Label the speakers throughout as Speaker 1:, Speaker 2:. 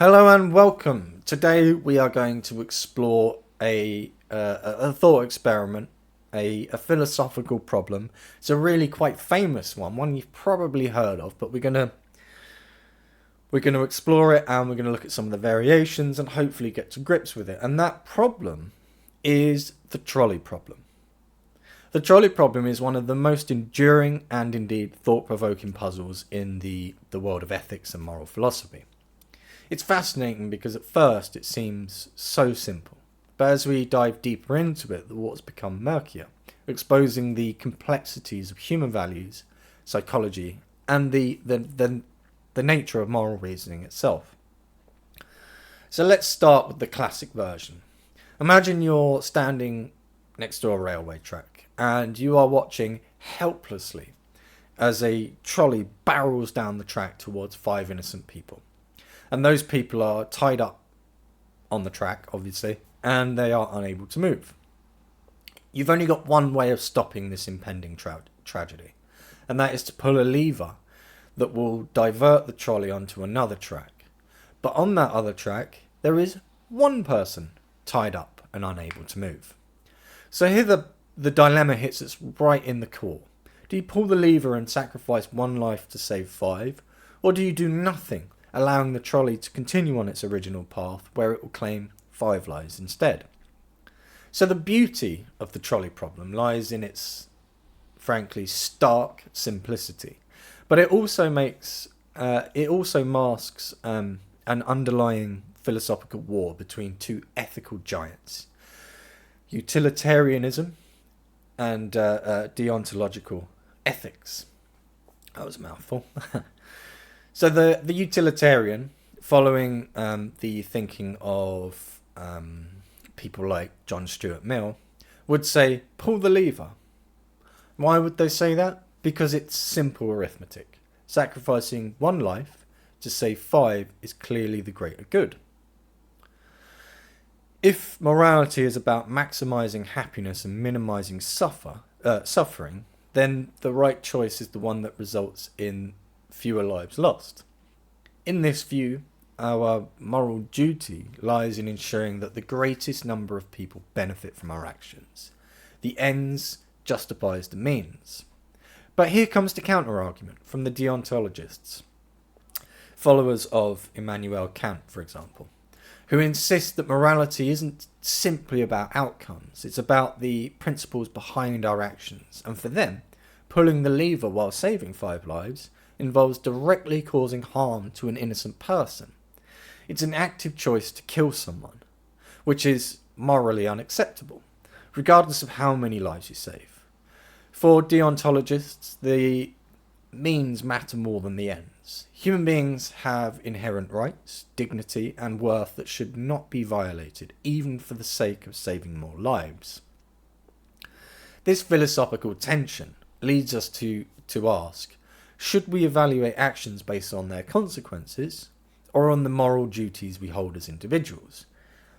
Speaker 1: Hello and welcome. Today we are going to explore a thought experiment, a philosophical problem. It's a really quite famous one you've probably heard of, but we're gonna explore it and we're gonna look at some of the variations and hopefully get to grips with it. And that problem is the trolley problem. The trolley problem is one of the most enduring and indeed thought-provoking puzzles in the world of ethics and moral philosophy. It's fascinating because at first it seems so simple, but as we dive deeper into it, the water's become murkier, exposing the complexities of human values, psychology, and the nature of moral reasoning itself. So let's start with the classic version. Imagine you're standing next to a railway track and you are watching helplessly as a trolley barrels down the track towards 5 innocent people. And those people are tied up on the track, obviously, and they are unable to move. You've only got one way of stopping this impending tragedy, and that is to pull a lever that will divert the trolley onto another track. But on that other track, there is one person tied up and unable to move. So here the dilemma hits us right in the core. Do you pull the lever and sacrifice one life to save 5, or do you do nothing, allowing the trolley to continue on its original path where it will claim 5 lives instead? So the beauty of the trolley problem lies in its, frankly, stark simplicity. But it also masks an underlying philosophical war between two ethical giants: utilitarianism and deontological ethics. That was a mouthful. So the utilitarian, following the thinking of people like John Stuart Mill, would say, pull the lever. Why would they say that? Because it's simple arithmetic. Sacrificing one life to save 5 is clearly the greater good. If morality is about maximising happiness and minimising suffering, then the right choice is the one that results in fewer lives lost. In this view, our moral duty lies in ensuring that the greatest number of people benefit from our actions. The ends justifies the means. But here comes the counter-argument from the deontologists, followers of Immanuel Kant, for example, who insist that morality isn't simply about outcomes, it's about the principles behind our actions, and for them, pulling the lever while saving 5 lives involves directly causing harm to an innocent person. It's an active choice to kill someone, which is morally unacceptable, regardless of how many lives you save. For deontologists, the means matter more than the ends. Human beings have inherent rights, dignity, and worth that should not be violated, even for the sake of saving more lives. This philosophical tension leads us to ask, should we evaluate actions based on their consequences, or on the moral duties we hold as individuals?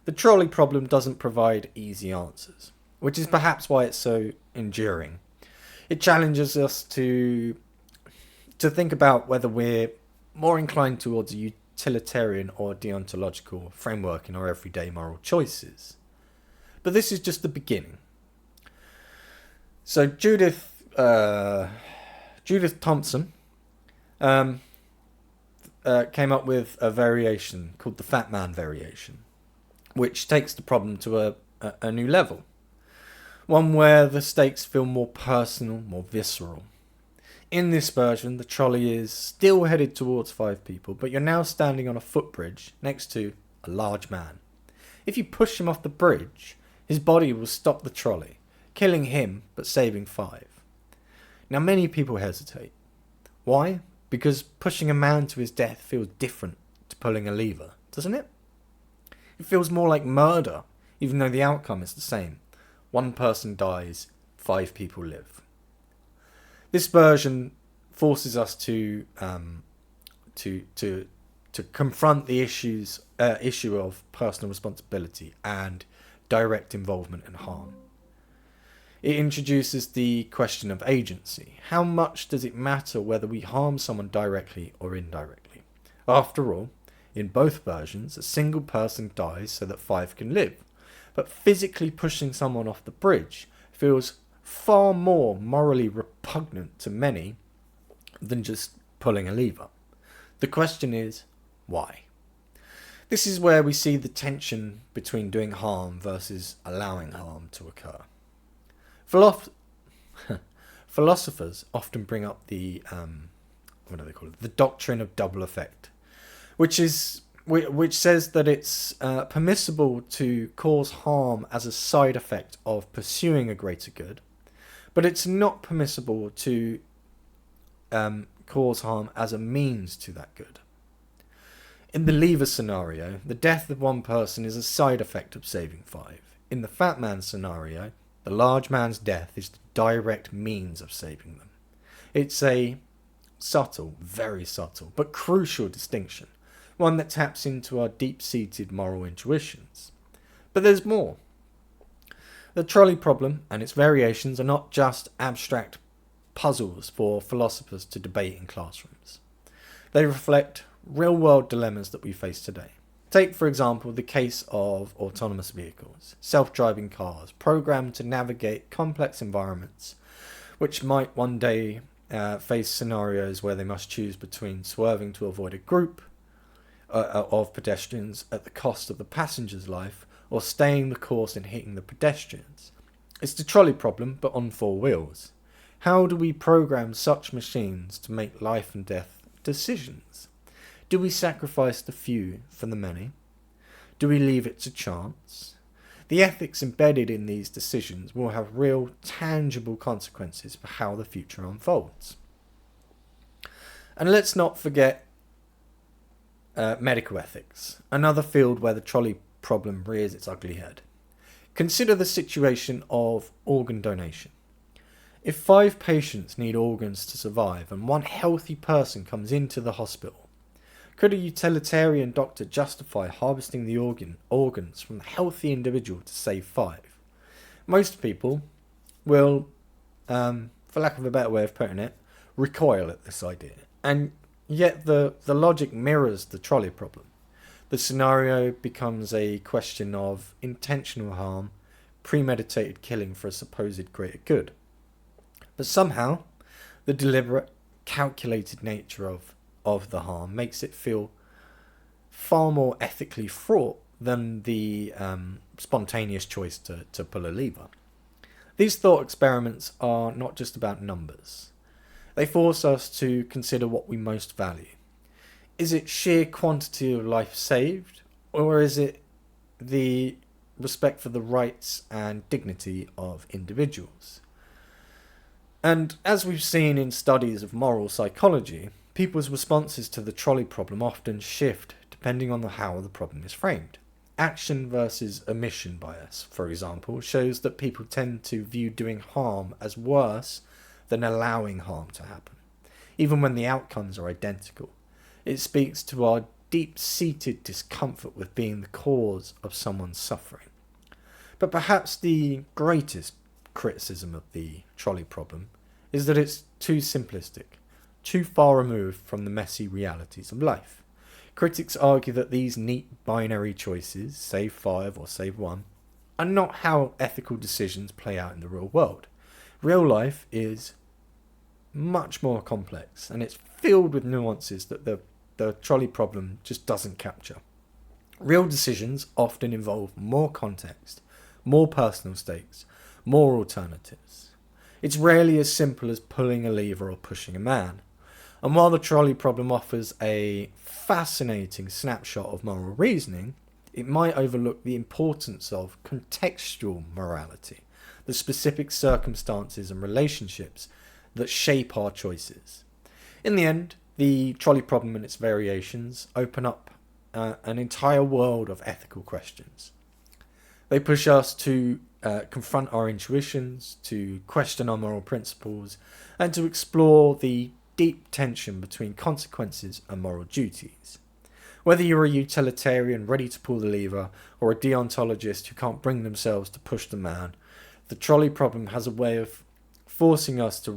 Speaker 1: The trolley problem doesn't provide easy answers, which is perhaps why it's so enduring. It challenges us to think about whether we're more inclined towards a utilitarian or deontological framework in our everyday moral choices. But this is just the beginning. So Judith Thompson came up with a variation called the Fat Man variation, which takes the problem to a new level. One where the stakes feel more personal, more visceral. In this version, the trolley is still headed towards 5 people, but you're now standing on a footbridge next to a large man. If you push him off the bridge, his body will stop the trolley, killing him but saving 5. Now many people hesitate. Why? Because pushing a man to his death feels different to pulling a lever, doesn't it? It feels more like murder, even though the outcome is the same. 1 person dies, 5 people live. This version forces us to confront the issue of personal responsibility and direct involvement in harm. It introduces the question of agency. How much does it matter whether we harm someone directly or indirectly? After all, In both versions, a single person dies so that 5 can live, but physically pushing someone off the bridge feels far more morally repugnant to many than just pulling a lever. The question is, why? This is where we see the tension between doing harm versus allowing harm to occur. Philosophers often bring up the the Doctrine of Double Effect, which says that it's permissible to cause harm as a side effect of pursuing a greater good, but it's not permissible to cause harm as a means to that good. In the lever scenario, the death of one person is a side effect of saving 5. In the fat man scenario, the large man's death is the direct means of saving them. It's a subtle, very subtle, but crucial distinction, one that taps into our deep-seated moral intuitions. But there's more. The trolley problem and its variations are not just abstract puzzles for philosophers to debate in classrooms. They reflect real-world dilemmas that we face today. Take, for example, the case of autonomous vehicles, self-driving cars, programmed to navigate complex environments, which might one day face scenarios where they must choose between swerving to avoid a group of pedestrians at the cost of the passenger's life, or staying the course and hitting the pedestrians. It's the trolley problem, but on 4 wheels. How do we program such machines to make life and death decisions? Do we sacrifice the few for the many? Do we leave it to chance? The ethics embedded in these decisions will have real, tangible consequences for how the future unfolds. And let's not forget medical ethics, another field where the trolley problem rears its ugly head. Consider the situation of organ donation. If 5 patients need organs to survive and 1 healthy person comes into the hospital, could a utilitarian doctor justify harvesting the organs from the healthy individual to save 5? Most people will, for lack of a better way of putting it, recoil at this idea. And yet the logic mirrors the trolley problem. The scenario becomes a question of intentional harm, premeditated killing for a supposed greater good. But somehow, the deliberate, calculated nature of the harm makes it feel far more ethically fraught than the spontaneous choice to pull a lever. These thought experiments are not just about numbers. They force us to consider what we most value. Is it sheer quantity of life saved, or is it the respect for the rights and dignity of individuals? And as we've seen in studies of moral psychology, people's responses to the trolley problem often shift depending on how the problem is framed. Action versus omission bias, for example, shows that people tend to view doing harm as worse than allowing harm to happen, even when the outcomes are identical. It speaks to our deep-seated discomfort with being the cause of someone's suffering. But perhaps the greatest criticism of the trolley problem is that it's too simplistic, too far removed from the messy realities of life. Critics argue that these neat binary choices, save 5 or save 1, are not how ethical decisions play out in the real world. Real life is much more complex, and it's filled with nuances that the trolley problem just doesn't capture. Real decisions often involve more context, more personal stakes, more alternatives. It's rarely as simple as pulling a lever or pushing a man. And while the trolley problem offers a fascinating snapshot of moral reasoning, it might overlook the importance of contextual morality, the specific circumstances and relationships that shape our choices. In the end, the trolley problem and its variations open up an entire world of ethical questions. They push us to confront our intuitions, to question our moral principles, and to explore the deep tension between consequences and moral duties. Whether you're a utilitarian ready to pull the lever, or a deontologist who can't bring themselves to push the man, the trolley problem has a way of forcing us to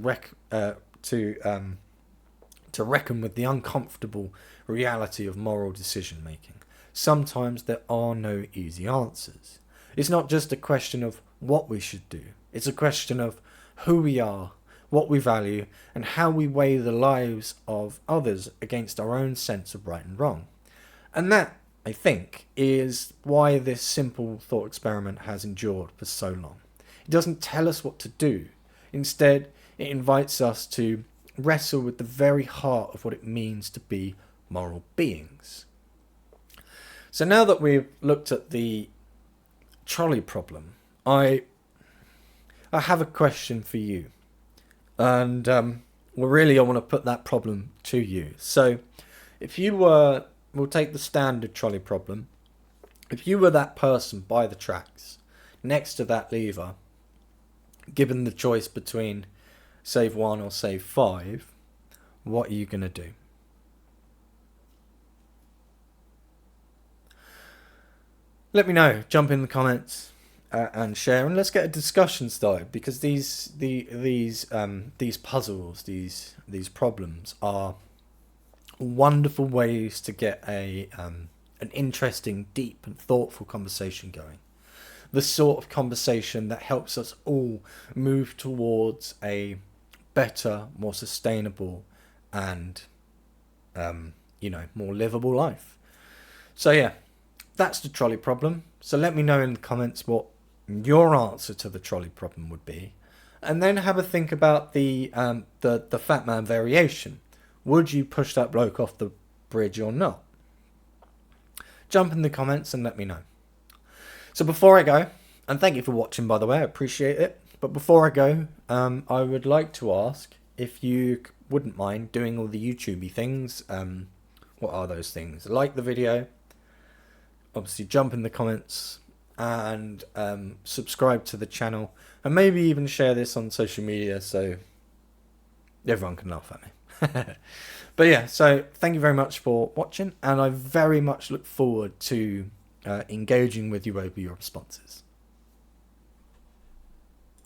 Speaker 1: to reckon with the uncomfortable reality of moral decision making. Sometimes there are no easy answers. It's not just a question of what we should do. It's a question of who we are, what we value, and how we weigh the lives of others against our own sense of right and wrong. And that, I think, is why this simple thought experiment has endured for so long. It doesn't tell us what to do. Instead, it invites us to wrestle with the very heart of what it means to be moral beings. So now that we've looked at the trolley problem, I have a question for you. And I want to put that problem to you. So if you were, we'll take the standard trolley problem. If you were that person by the tracks, next to that lever, given the choice between save 1 or save 5, what are you going to do? Let me know. Jump in the comments and share, and let's get a discussion started, because these puzzles, these problems are wonderful ways to get an interesting, deep, and thoughtful conversation going. The sort of conversation that helps us all move towards a better, more sustainable, and more livable life. So yeah, that's the trolley problem. So let me know in the comments what your answer to the trolley problem would be, and then have a think about the fat man variation. Would you push that bloke off the bridge or not? Jump in the comments and let me know. So before I go, and thank you for watching, by the way, I appreciate it. But before I go, I would like to ask if you wouldn't mind doing all the YouTubey things. What are those things? Like the video, obviously jump in the comments, and subscribe to the channel, and maybe even share this on social media so everyone can laugh at me. But yeah, so thank you very much for watching, and I very much look forward to engaging with you over your responses.